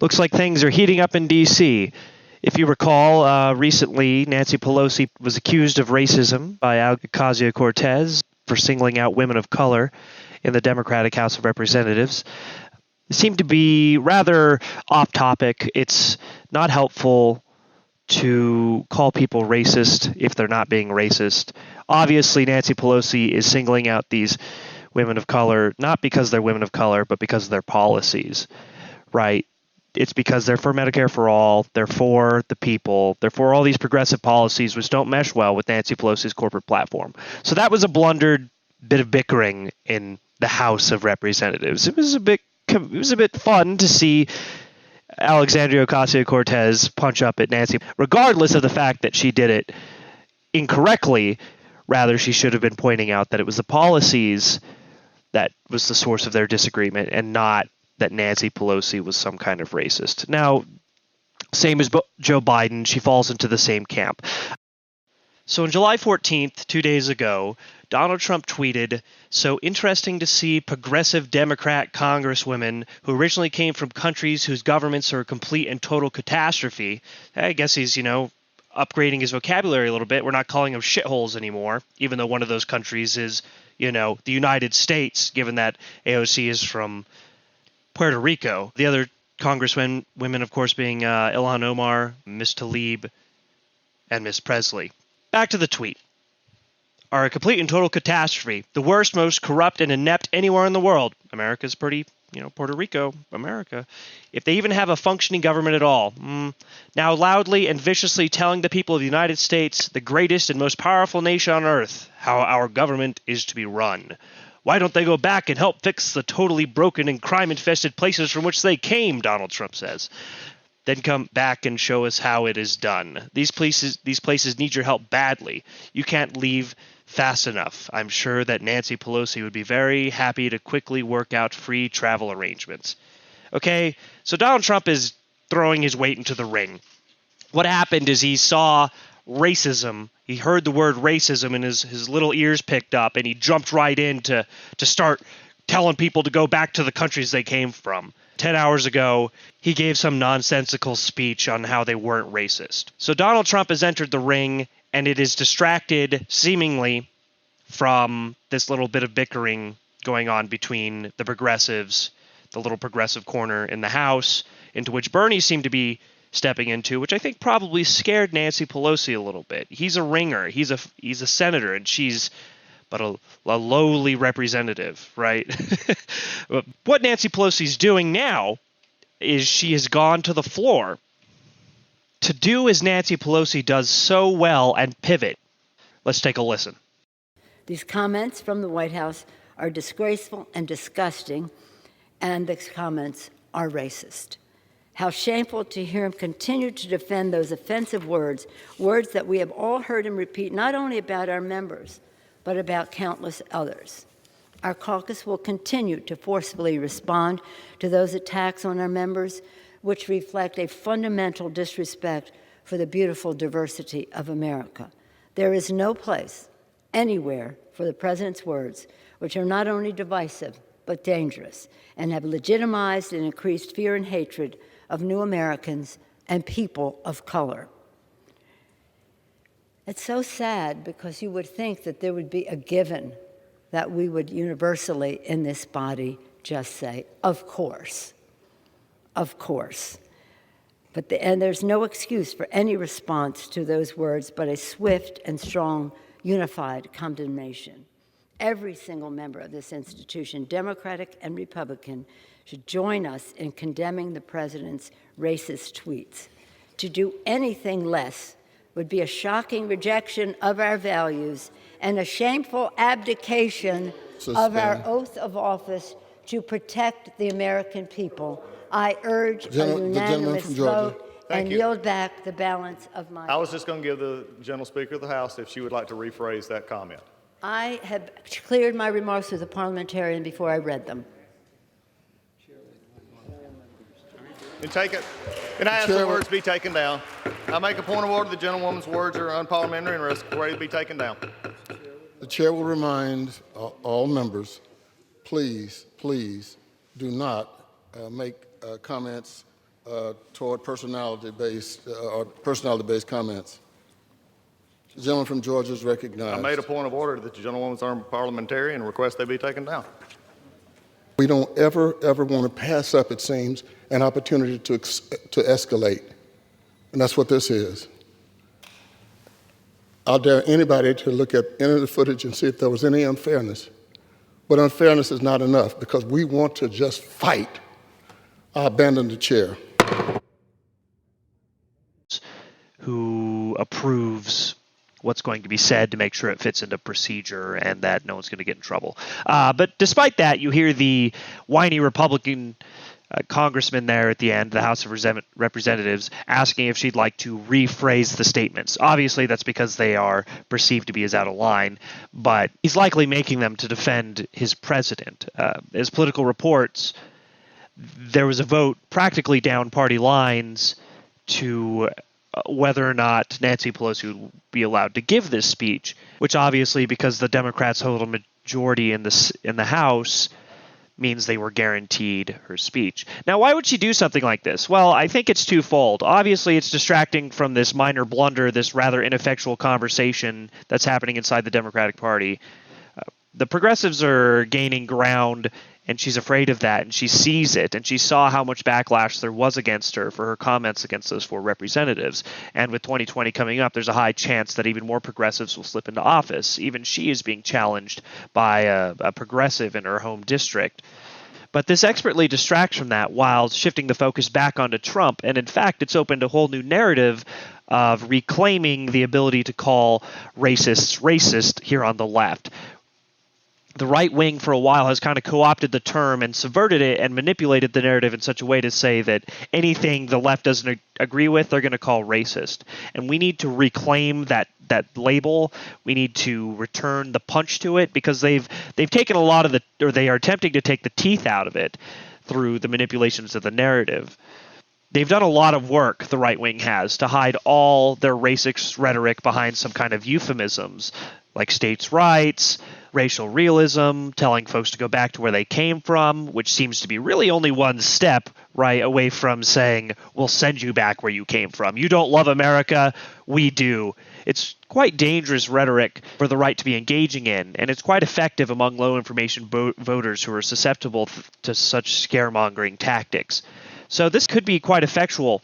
Looks like things are heating up in D.C. If you recall, recently Nanci Pelosi was accused of racism by Ocasio-Cortez for singling out women of color in the Democratic House of Representatives. It seemed to be rather off topic. It's not helpful to call people racist if they're not being racist. Obviously, Nanci Pelosi is singling out these women of color, not because they're women of color, but because of their policies, right? It's because they're for Medicare for all, they're for the people, they're for all these progressive policies which don't mesh well with Nanci Pelosi's corporate platform. So that was a blundered bit of bickering in the House of Representatives. It was a bit fun to see Alexandria Ocasio-Cortez punch up at Nanci, regardless of the fact that she did it incorrectly. Rather, she should have been pointing out that it was the policies that was the source of their disagreement and not that Nanci Pelosi was some kind of racist. Now, same as Joe Biden, she falls into the same camp. So on July 14th, 2 days ago, Donald Trump tweeted, "So interesting to see progressive Democrat congresswomen who originally came from countries whose governments are a complete and total catastrophe." I guess he's, upgrading his vocabulary a little bit. We're not calling them shitholes anymore, even though one of those countries is, the United States, given that AOC is from Puerto Rico. The other congresswomen, of course, being Ilhan Omar, Ms. Tlaib, and Ms. Presley. Back to the tweet. "Are a complete and total catastrophe. The worst, most corrupt, and inept anywhere in the world. America's pretty, Puerto Rico, America. If they even have a functioning government at all. Now loudly and viciously telling the people of the United States, the greatest and most powerful nation on earth, how our government is to be run. Why don't they go back and help fix the totally broken and crime-infested places from which they came," Donald Trump says. "Then come back and show us how it is done. These places need your help badly. You can't leave fast enough. I'm sure that Nanci Pelosi would be very happy to quickly work out free travel arrangements." Okay, so Donald Trump is throwing his weight into the ring. What happened is he saw racism. He heard the word racism and his little ears picked up, and he jumped right in to start telling people to go back to the countries they came from. 10 hours ago, he gave some nonsensical speech on how they weren't racist. So Donald Trump has entered the ring, and it is distracted, seemingly, from this little bit of bickering going on between the progressives, the little progressive corner in the House, into which Bernie seemed to be stepping into, which I think probably scared Nanci Pelosi a little bit. He's a ringer. He's a senator, and she's but a lowly representative, right? What Nanci Pelosi's doing now is she has gone to the floor to do as Nanci Pelosi does so well and pivot. Let's take a listen. "These comments from the White House are disgraceful and disgusting, and these comments are racist. How shameful to hear him continue to defend those offensive words that we have all heard him repeat, not only about our members, but about countless others. Our caucus will continue to forcefully respond to those attacks on our members, which reflect a fundamental disrespect for the beautiful diversity of America. There is no place anywhere for the President's words, which are not only divisive, but dangerous, and have legitimized and increased fear and hatred of new Americans and people of color." It's so sad, because you would think that there would be a given that we would universally in this body just say, of course, of course. And there's no excuse for any response to those words but a swift and strong, unified condemnation. Every single member of this institution, Democratic and Republican, should join us in condemning the President's racist tweets. To do anything less would be a shocking rejection of our values and a shameful abdication of our oath of office to protect the American people. I urge a unanimous vote and yield back the balance of my... I was just going to give the General Speaker of the House if she would like to rephrase that comment. I have cleared my remarks with the parliamentarian before I read them. And take it. And I ask the words be taken down. I make a point of order. The gentlewoman's words are unparliamentary and are ready to be taken down. The chair will remind all members, please do not make comments toward personality-based comments. The gentleman from Georgia is recognized. I made a point of order that the gentlewoman's unparliamentary and request they be taken down. We don't ever want to pass up, it seems, an opportunity to escalate. And that's what this is. I'll dare anybody to look at any of the footage and see if there was any unfairness. But unfairness is not enough because we want to just fight. I abandon the chair. Who approves what's going to be said to make sure it fits into procedure and that no one's going to get in trouble. But despite that, you hear the whiny Republican congressman there at the end, the House of Representatives, asking if she'd like to rephrase the statements. Obviously, that's because they are perceived to be as out of line, but he's likely making them to defend his president. As political reports, there was a vote practically down party lines to whether or not Nanci Pelosi would be allowed to give this speech, which obviously, because the Democrats hold a majority in the House, means they were guaranteed her speech. Now, why would she do something like this? Well, I think it's twofold. Obviously, it's distracting from this minor blunder, this rather ineffectual conversation that's happening inside the Democratic Party. The progressives are gaining ground, and she's afraid of that, and she sees it, and she saw how much backlash there was against her for her comments against those four representatives. And with 2020 coming up, there's a high chance that even more progressives will slip into office. Even she is being challenged by a progressive in her home district. But this expertly distracts from that while shifting the focus back onto Trump, and in fact, it's opened a whole new narrative of reclaiming the ability to call racists racist here on the left. The right wing for a while has kind of co-opted the term and subverted it and manipulated the narrative in such a way to say that anything the left doesn't agree with, they're going to call racist. And we need to reclaim that label. We need to return the punch to it because they've taken a lot of they are attempting to take the teeth out of it through the manipulations of the narrative. They've done a lot of work, the right wing has, to hide all their racist rhetoric behind some kind of euphemisms like states' rights, racial realism, telling folks to go back to where they came from, which seems to be really only one step right away from saying, we'll send you back where you came from. You don't love America, we do. It's quite dangerous rhetoric for the right to be engaging in, and it's quite effective among low-information voters who are susceptible to such scaremongering tactics. So this could be quite effectual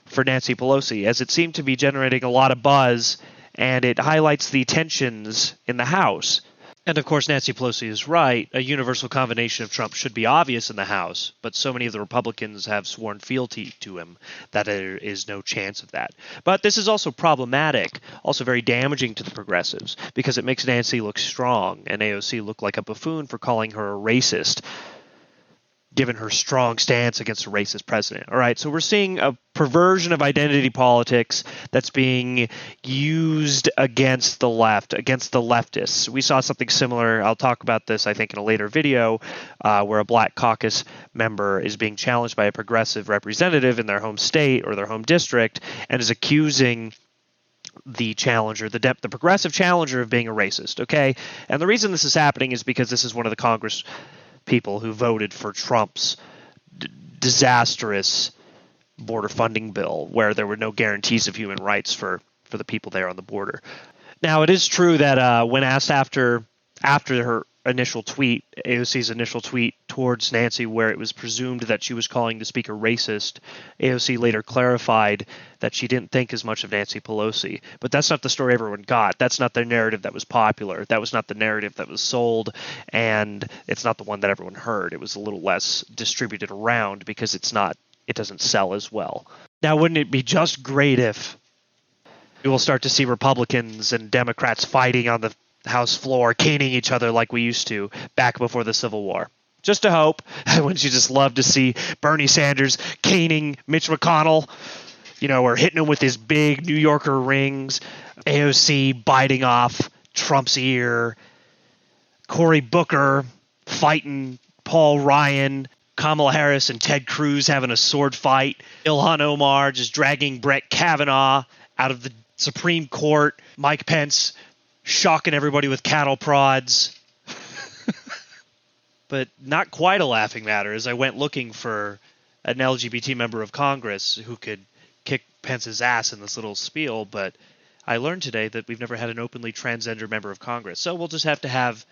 for Nanci Pelosi, as it seemed to be generating a lot of buzz, and it highlights the tensions in the House. And of course, Nanci Pelosi is right. A universal combination of Trump should be obvious in the House, but so many of the Republicans have sworn fealty to him that there is no chance of that. But this is also problematic, also very damaging to the progressives, because it makes Nanci look strong and AOC look like a buffoon for calling her a racist, given her strong stance against a racist president. All right, so we're seeing a perversion of identity politics that's being used against the left, against the leftists. We saw something similar. I'll talk about this, I think, in a later video, where a Black Caucus member is being challenged by a progressive representative in their home state or their home district and is accusing the challenger, the progressive challenger, of being a racist, okay? And the reason this is happening is because this is one of the Congress people who voted for Trump's disastrous border funding bill, where there were no guarantees of human rights for the people there on the border. Now, it is true that when asked after her initial tweet, AOC's initial tweet towards Nanci, where it was presumed that she was calling the speaker racist, AOC later clarified that she didn't think as much of Nanci Pelosi. But that's not the story everyone got. That's not the narrative that was popular. That was not the narrative that was sold, and it's not the one that everyone heard. It was a little less distributed around because it doesn't sell as well. Now, wouldn't it be just great if we will start to see Republicans and Democrats fighting on the House floor, caning each other like we used to back before the Civil War? Just a hope. Wouldn't you just love to see Bernie Sanders caning Mitch McConnell, or hitting him with his big New Yorker rings, AOC biting off Trump's ear, Cory Booker fighting Paul Ryan, Kamala Harris and Ted Cruz having a sword fight, Ilhan Omar just dragging Brett Kavanaugh out of the Supreme Court, Mike Pence shocking everybody with cattle prods. But not quite a laughing matter, as I went looking for an LGBT member of Congress who could kick Pence's ass in this little spiel, but I learned today that we've never had an openly transgender member of Congress. So we'll just have to have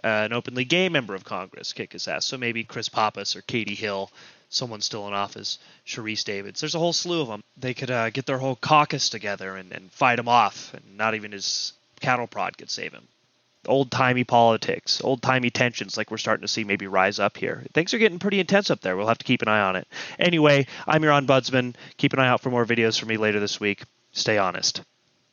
an openly gay member of Congress kick his ass. So maybe Chris Pappas or Katie Hill, someone still in office, Sharice Davids. There's a whole slew of them. They could get their whole caucus together and fight him off, and not even his cattle prod could save him. Old-timey politics, old-timey tensions like we're starting to see maybe rise up here. Things are getting pretty intense up there. We'll have to keep an eye on it. Anyway, I'm your ombudsman. Keep an eye out for more videos from me later this week. Stay honest.